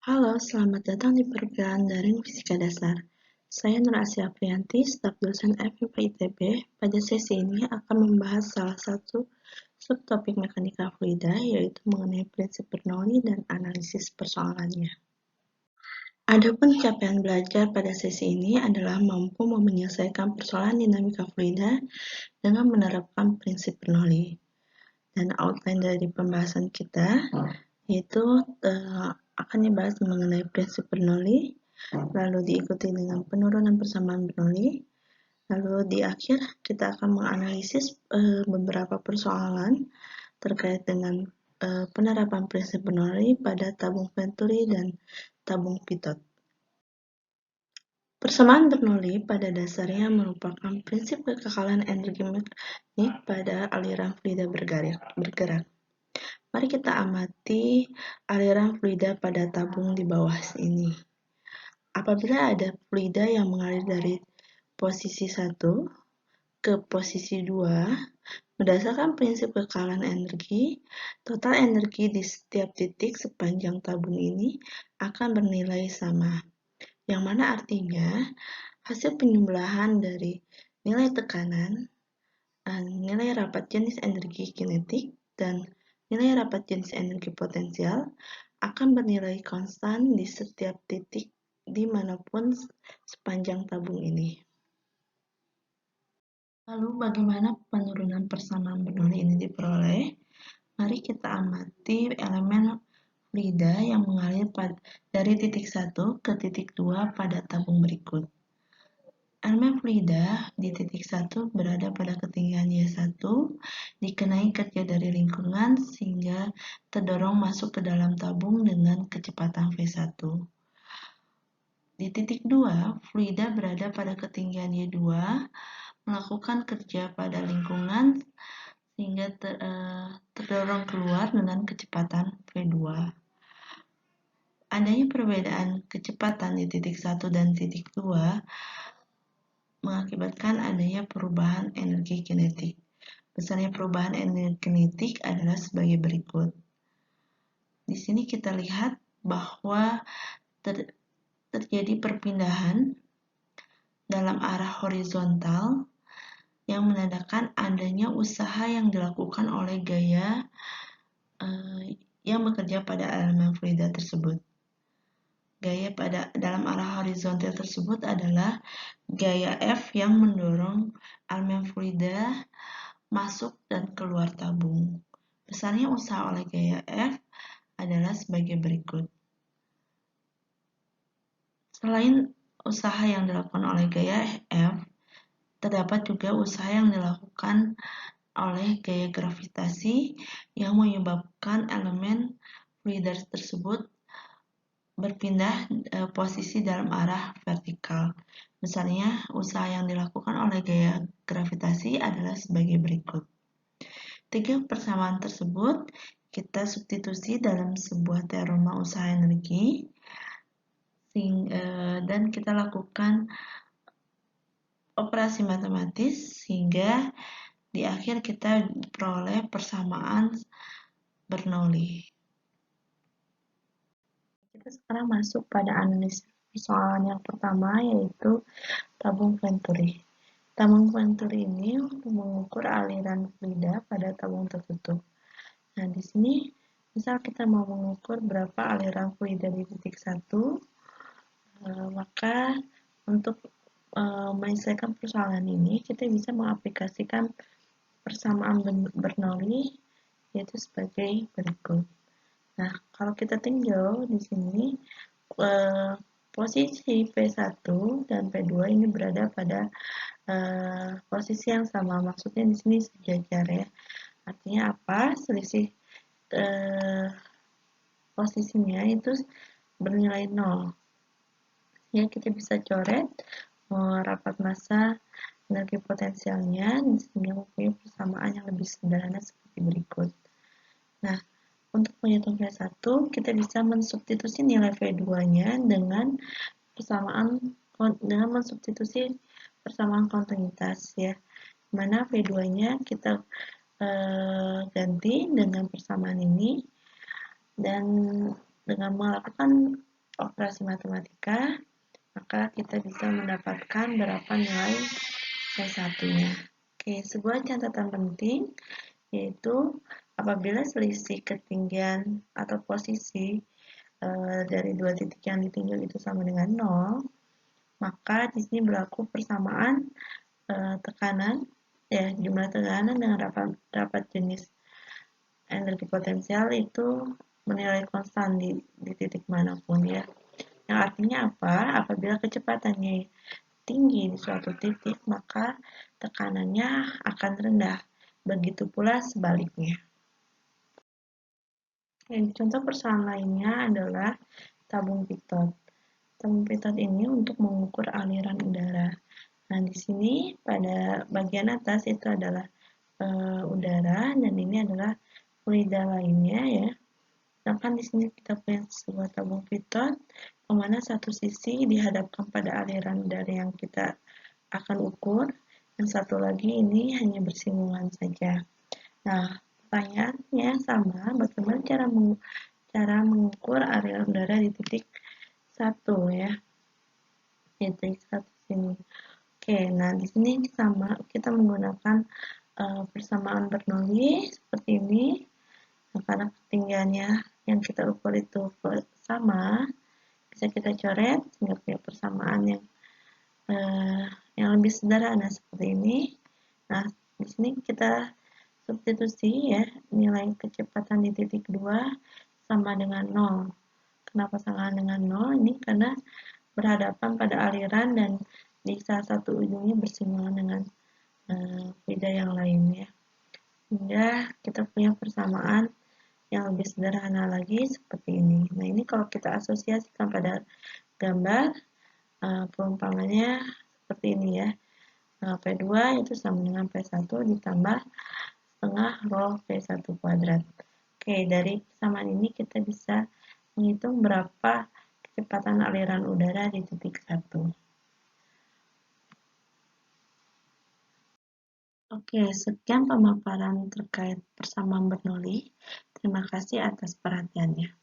Halo, selamat datang di perkuliahan daring Fisika Dasar. Saya Nur Asya Aprianti, staf dosen FIPA ITB. Pada sesi ini akan membahas salah satu subtopik mekanika fluida, yaitu mengenai prinsip Bernoulli dan analisis persoalannya. Adapun capaian belajar pada sesi ini adalah mampu menyelesaikan persoalan dinamika fluida dengan menerapkan prinsip Bernoulli. Dan outline dari pembahasan kita yaitu akan dibahas mengenai prinsip Bernoulli, lalu diikuti dengan penurunan persamaan Bernoulli, lalu di akhir kita akan menganalisis beberapa persoalan terkait dengan penerapan prinsip Bernoulli pada tabung Venturi dan tabung Pitot. Persamaan Bernoulli pada dasarnya merupakan prinsip kekekalan energi mekanik pada aliran fluida bergerak. Mari kita amati aliran fluida pada tabung di bawah ini. Apabila ada fluida yang mengalir dari posisi 1 ke posisi 2, berdasarkan prinsip kekekalan energi, total energi di setiap titik sepanjang tabung ini akan bernilai sama. Yang mana artinya hasil penjumlahan dari nilai tekanan, nilai rapat jenis energi kinetik, dan nilai rapat jenis energi potensial akan bernilai konstan di setiap titik dimanapun sepanjang tabung ini. Lalu bagaimana penurunan persamaan Bernoulli ini diperoleh? Mari kita amati elemen fluida yang mengalir dari titik 1 ke titik 2 pada tabung berikut. Elemen fluida di titik 1 berada pada ketinggian Y1, dikenai kerja dari lingkungan sehingga terdorong masuk ke dalam tabung dengan kecepatan V1. Di titik 2, fluida berada pada ketinggian Y2, melakukan kerja pada lingkungan sehingga terdorong keluar dengan kecepatan V2. Adanya perbedaan kecepatan di titik 1 dan titik 2 mengakibatkan adanya perubahan energi kinetik. Besarnya perubahan energi kinetik adalah sebagai berikut. Di sini kita lihat bahwa terjadi perpindahan dalam arah horizontal yang menandakan adanya usaha yang dilakukan oleh gaya yang bekerja pada elemen fluida tersebut. Gaya dalam arah horizontal tersebut adalah gaya F yang mendorong elemen fluida masuk dan keluar tabung. Besarnya usaha oleh gaya F adalah sebagai berikut. Selain usaha yang dilakukan oleh gaya F, terdapat juga usaha yang dilakukan oleh gaya gravitasi yang menyebabkan elemen fluida tersebut berpindah posisi dalam arah vertikal. Misalnya, usaha yang dilakukan oleh gaya gravitasi adalah sebagai berikut. 3 persamaan tersebut kita substitusi dalam sebuah teorema usaha energi dan kita lakukan operasi matematis sehingga di akhir kita peroleh persamaan Bernoulli. Kita sekarang masuk pada analisis persoalan yang pertama, yaitu tabung Venturi. Tabung Venturi ini untuk mengukur aliran fluida pada tabung tertutup. Nah, di sini misal kita mau mengukur berapa aliran fluida di titik 1, maka untuk menyelesaikan persoalan ini kita bisa mengaplikasikan persamaan Bernoulli yaitu sebagai berikut. Nah, kalau kita tinjau di sini posisi P1 dan P2 ini berada pada posisi yang sama, maksudnya di sini sejajar ya. Artinya apa? Selisih posisinya itu bernilai 0. Ya, kita bisa coret rapat massa energi potensialnya sehingga mempunyai persamaan yang lebih sederhana seperti berikut. Nah, untuk menghitung V1, kita bisa mensubstitusi nilai V2-nya dengan mensubstitusi persamaan kontinuitas ya. Mana V2-nya kita ganti dengan persamaan ini dan dengan melakukan operasi matematika, maka kita bisa mendapatkan berapa nilai C1-nya. Oke, sebuah catatan penting yaitu apabila selisih ketinggian atau posisi dari dua titik yang ditinjau itu sama dengan 0, maka di sini berlaku persamaan tekanan, ya, jumlah tekanan dengan rapat jenis energi potensial itu menilai konstan di titik manapun, ya. Yang artinya apa? Apabila kecepatannya tinggi di suatu titik, maka tekanannya akan rendah. Begitu pula sebaliknya. Contoh persoalan lainnya adalah tabung pitot. Tabung pitot ini untuk mengukur aliran udara. Nah, di sini pada bagian atas itu adalah udara dan ini adalah fluida lainnya, ya. Sedangkan di sini kita punya sebuah tabung pitot, di mana satu sisi dihadapkan pada aliran udara yang kita akan ukur, dan satu lagi ini hanya bersinggungan saja. Nah, pertanyaannya sama, bagaimana cara mengukur aliran udara di titik 1, ya. Di titik 1 sini. Oke, nah di sini sama kita menggunakan persamaan Bernoulli seperti ini. Nah, karena ketinggiannya yang kita ukur itu sama, bisa kita coret sehingga punya persamaan yang lebih sederhana seperti ini. Nah, di sini kita substitusi, ya, nilai kecepatan di titik 2 sama dengan 0. Kenapa sama dengan 0? Ini karena berhadapan pada aliran dan di salah satu ujungnya bersinggungan dengan fluida yang lainnya. Sehingga kita punya persamaan yang lebih sederhana lagi seperti ini. Nah, ini kalau kita asosiasikan pada gambar, perumpamannya seperti ini, ya. P2 itu sama dengan P1 ditambah setengah rho P1 kuadrat. Oke, dari persamaan ini kita bisa menghitung berapa kecepatan aliran udara di titik 1. Oke, sekian pemaparan terkait persamaan Bernoulli. Terima kasih atas perhatiannya.